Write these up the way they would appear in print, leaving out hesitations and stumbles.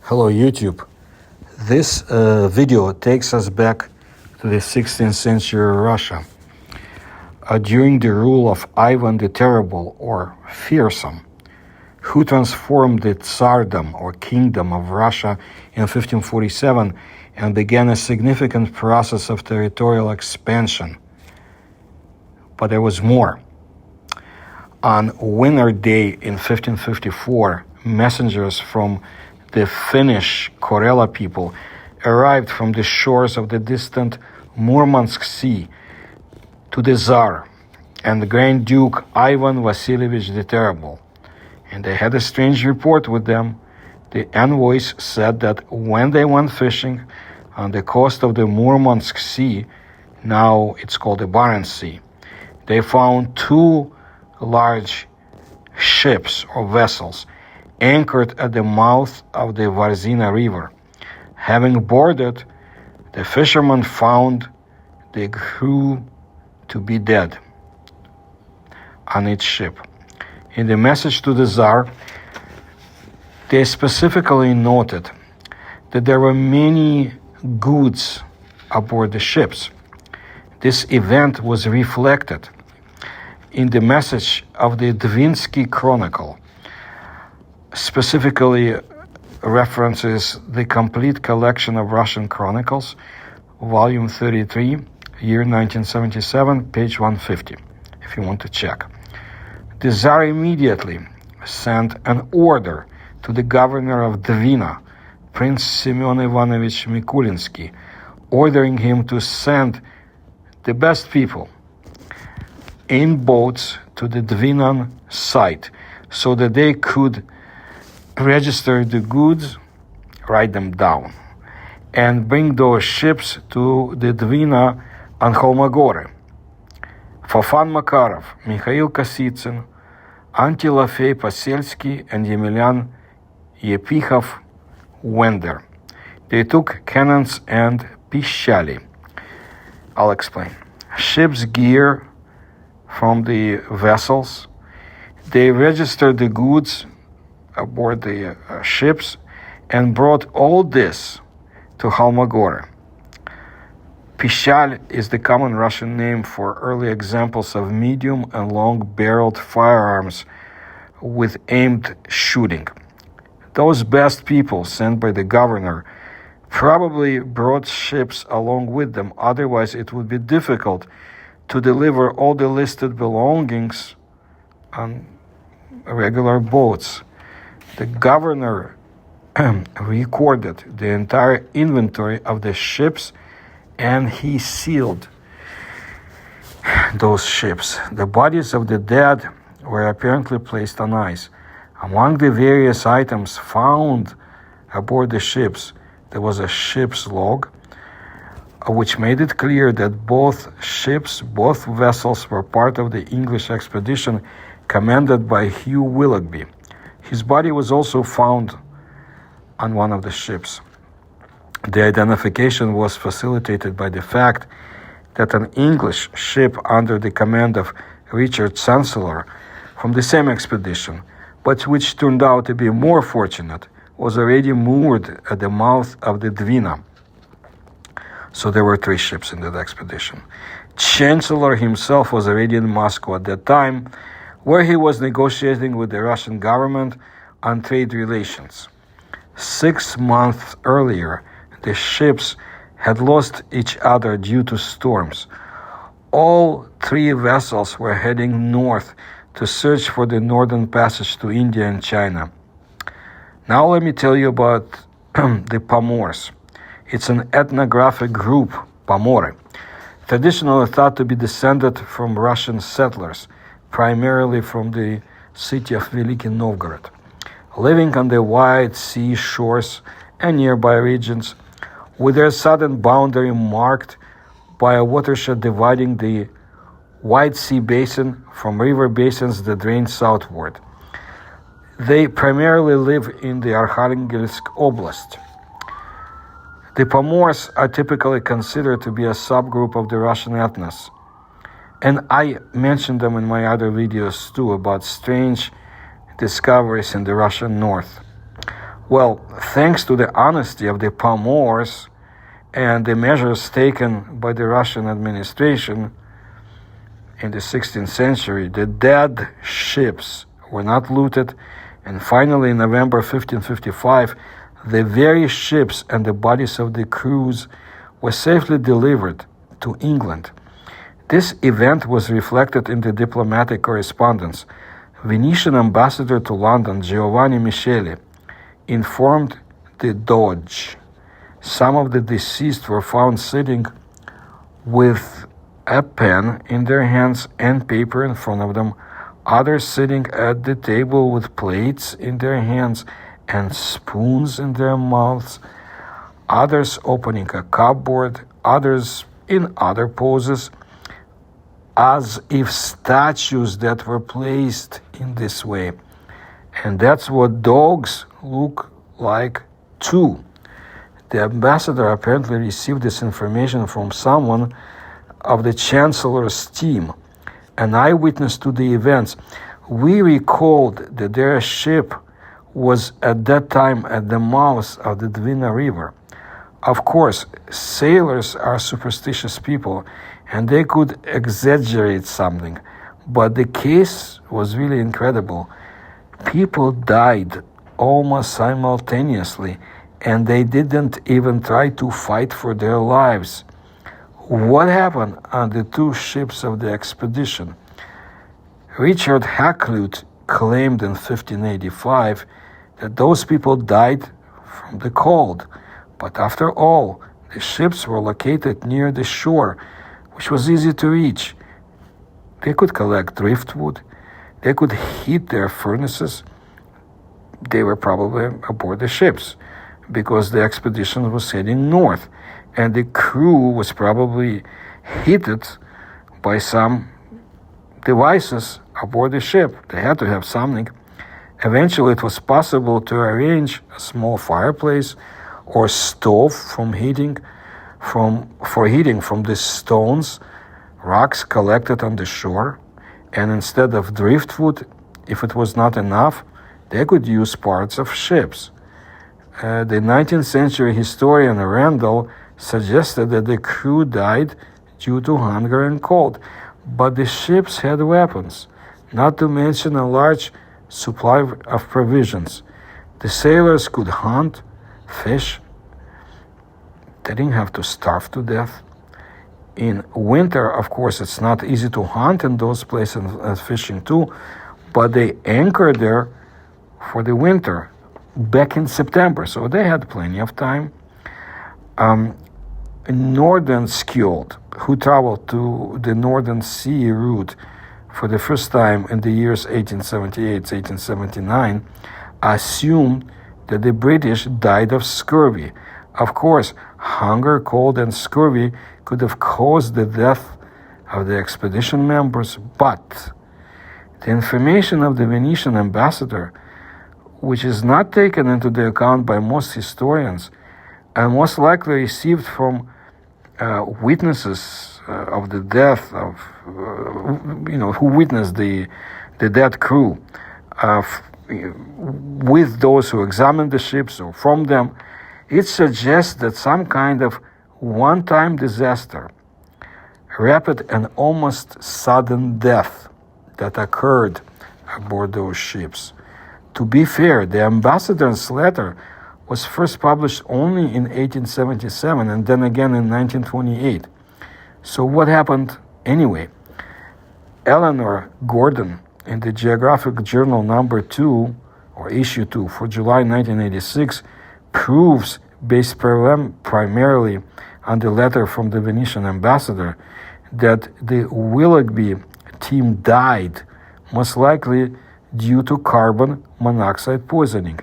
Hello YouTube. This video takes us back to the 16th century Russia. During the rule of Ivan the Terrible, or Fearsome, who transformed the Tsardom or Kingdom of Russia in 1547 and began a significant process of territorial expansion. But there was more. On Winter Day in 1554, messengers from the Finnish Karela people arrived from the shores of the distant Murmansk Sea to the Tzar and the Grand Duke Ivan Vasilievich the Terrible. And they had a strange report with them. The envoys said that when they went fishing on the coast of the Murmansk Sea, now it's called the Barents Sea, they found two large ships or vessels anchored at the mouth of the Varzina River. Having boarded, the fishermen found the crew to be dead on each ship. In the message to the Tsar, they specifically noted that there were many goods aboard the ships. This event was reflected in the message of the Dvinsky Chronicle, specifically references the complete collection of Russian chronicles, volume 33, year 1977, page 150, if you want to check. The Tsar immediately sent an order to the governor of Dvina, Prince Semyon Ivanovich Mikulinsky, ordering him to send the best people in boats to the Dvinan site so that they could register the goods, write them down, and bring those ships to the Dvina on Holmogore. Fofan Makarov, Mikhail Kositsyn, Antilofey Poselsky, and Yemelian Yepikhov went there. They took cannons and pishali. I'll explain. Ship's gear from the vessels. They registered the goods aboard the ships and brought all this to Holmogore. Pishal is the common Russian name for early examples of medium and long-barreled firearms with aimed shooting. Those best people sent by the governor probably brought ships along with them, otherwise it would be difficult to deliver all the listed belongings on regular boats. The governor recorded the entire inventory of the ships and he sealed those ships. The bodies of the dead were apparently placed on ice. Among the various items found aboard the ships, there was a ship's log, which made it clear that both vessels were part of the English expedition commanded by Hugh Willoughby. His body was also found on one of the ships. The identification was facilitated by the fact that an English ship under the command of Richard Chancellor from the same expedition, but which turned out to be more fortunate, was already moored at the mouth of the Dvina. So there were three ships in that expedition. Chancellor himself was already in Moscow at that time, where he was negotiating with the Russian government on trade relations. 6 months earlier, the ships had lost each other due to storms. All three vessels were heading north to search for the northern passage to India and China. Now let me tell you about the Pomors. It's an ethnographic group, Pomor, traditionally thought to be descended from Russian settlers, primarily from the city of Veliki Novgorod. Living on the wide sea shores and nearby regions, with their southern boundary marked by a watershed dividing the White Sea Basin from river basins that drain southward. They primarily live in the Arkhangelsk Oblast. The Pomors are typically considered to be a subgroup of the Russian ethnos, and I mentioned them in my other videos too about strange discoveries in the Russian north. Well, thanks to the honesty of the Pomors and the measures taken by the Russian administration in the 16th century, the dead ships were not looted, and finally in November 1555, the very ships and the bodies of the crews were safely delivered to England. This event was reflected in the diplomatic correspondence. Venetian ambassador to London, Giovanni Micheli, informed the Doge some of the deceased were found sitting with a pen in their hands and paper in front of them, others sitting at the table with plates in their hands and spoons in their mouths, others opening a cupboard, others in other poses, as if statues that were placed in this way. And that's what dogs look like too. The ambassador apparently received this information from someone of the chancellor's team, an eyewitness to the events. We recalled that their ship was at that time at the mouth of the Dwina River. Of course, sailors are superstitious people and they could exaggerate something, but the case was really incredible. People died almost simultaneously, and they didn't even try to fight for their lives. What happened on the two ships of the expedition? Richard Hakluyt claimed in 1585 that those people died from the cold, but after all, the ships were located near the shore, which was easy to reach. They could collect driftwood, they could heat their furnaces. They were probably aboard the ships because the expedition was heading north, and the crew was probably heated by some devices aboard the ship. They had to have something. Eventually, it was possible to arrange a small fireplace or stove for heating from the stones, rocks collected on the shore, and instead of driftwood, if it was not enough, they could use parts of ships. The 19th century historian Randall suggested that the crew died due to hunger and cold, but the ships had weapons, not to mention a large supply of provisions. The sailors could hunt, fish. They didn't have to starve to death. In winter, of course, it's not easy to hunt in those places and fishing too, but they anchored there for the winter back in September, so they had plenty of time. Northern skilled who traveled to the Northern Sea route for the first time in the years 1878-1879 assumed that the British died of scurvy. Of course, hunger, cold, and scurvy could have caused the death of the expedition members, but the information of the Venetian ambassador, which is not taken into the account by most historians and most likely received from witnesses of the death of, who witnessed the dead crew, with those who examined the ships or from them, it suggests that some kind of one-time disaster, rapid and almost sudden death that occurred aboard those ships. To be fair, the ambassador's letter was first published only in 1877 and then again in 1928. So what happened anyway? Eleanor Gordon, in the Geographic Journal number 2, or issue 2, for July 1986, proves, based primarily on the letter from the Venetian ambassador, that the Willoughby team died, most likely due to carbon monoxide poisoning.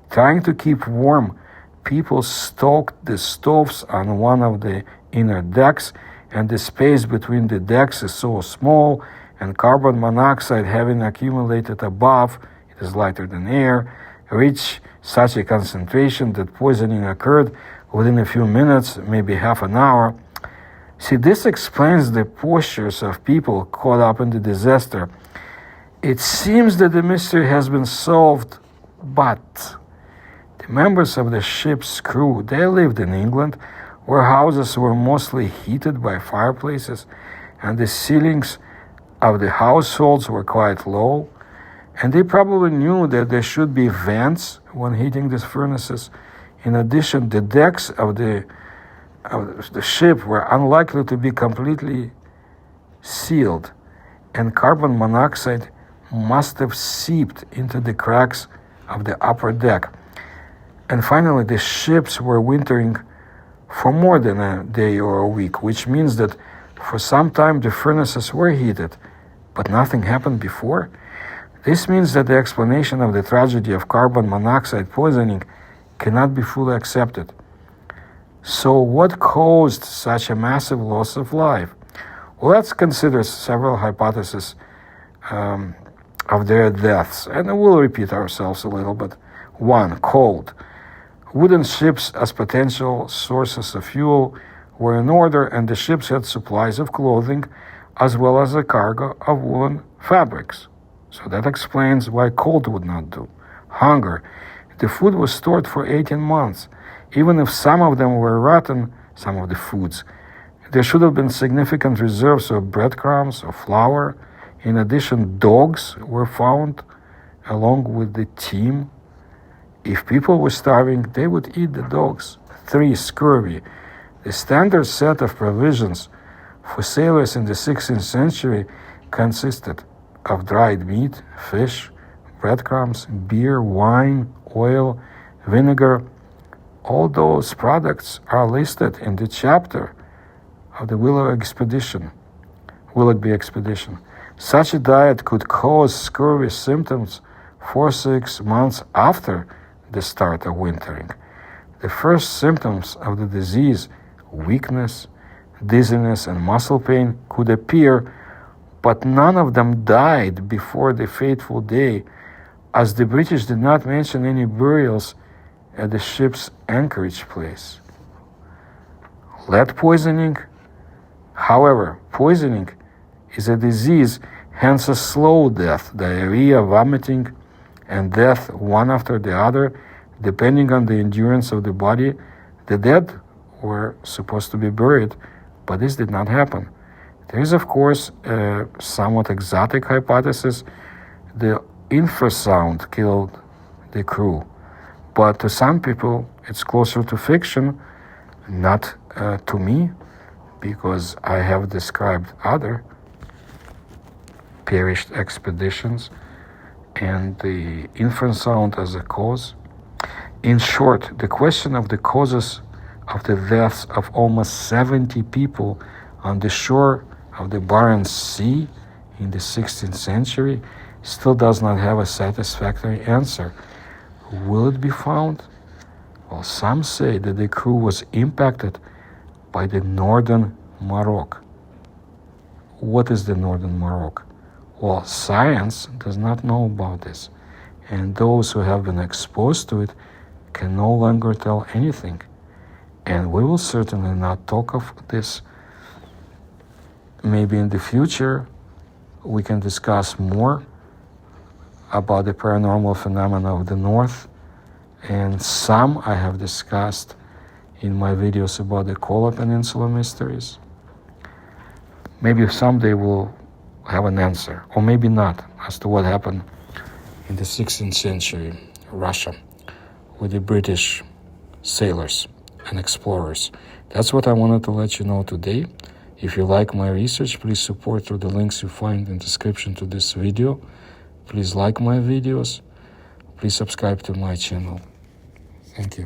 Trying to keep warm, people stoked the stoves on one of the inner decks, and the space between the decks is so small, and carbon monoxide having accumulated above, it is lighter than air, reached such a concentration that poisoning occurred within a few minutes, maybe half an hour. See, this explains the postures of people caught up in the disaster. It seems that the mystery has been solved, but the Members of the ship's crew, they lived in England, where houses were mostly heated by fireplaces, and the ceilings of the households were quite low, and they probably knew that there should be vents when heating these furnaces. In addition, the decks of the ship were unlikely to be completely sealed, and carbon monoxide must have seeped into the cracks of the upper deck. And finally, the ships were wintering for more than a day or a week, which means that for some time the furnaces were heated, but nothing happened before. This means that the explanation of the tragedy of carbon monoxide poisoning cannot be fully accepted. So what caused such a massive loss of life? Well, let's consider several hypotheses of their deaths, and we'll repeat ourselves a little bit. 1. Cold. Wooden ships as potential sources of fuel were in order, and the ships had supplies of clothing as well as a cargo of woolen fabrics. So that explains why cold would not do. Hunger. The food was stored for 18 months. Even if some of them were rotten, some of the foods, there should have been significant reserves of breadcrumbs or flour. In addition, dogs were found along with the team. If people were starving, they would eat the dogs. 3. Scurvy. The standard set of provisions for sailors in the 16th century consisted of dried meat, fish, breadcrumbs, beer, wine, oil, vinegar. All those products are listed in the chapter of the Willoughby expedition. Such a diet could cause scurvy symptoms 4-6 months after the start of wintering. The first symptoms of the disease, weakness, dizziness, and muscle pain, could appear, but none of them died before the fateful day, as the British did not mention any burials at the ship's anchorage place. Lead poisoning. However, poisoning is a disease, hence a slow death, diarrhea, vomiting, and death one after the other, depending on the endurance of the body. The dead were supposed to be buried, but this did not happen. There is, of course, a somewhat exotic hypothesis. The infrasound killed the crew, but to some people it's closer to fiction, not to me, because I have described other perished expeditions and the infrasound as a cause. In short, the question of the causes of the deaths of almost 70 people on the shore of the Barents Sea in the 16th century still does not have a satisfactory answer. Will it be found? Well, some say that the crew was impacted by the northern Morocco. What is the northern Morocco? Well, science does not know about this, and those who have been exposed to it can no longer tell anything. And we will certainly not talk of this. Maybe in the future we can discuss more about the paranormal phenomena of the North, and some I have discussed in my videos about the Kola Peninsula mysteries. Maybe someday we'll have an answer, or maybe not, as to what happened in the 16th century Russia with the British sailors and explorers. That's what I wanted to let you know today. If you like my research, please support through the links you find in the description to this video. Please like my videos. Please subscribe to my channel. Thank you.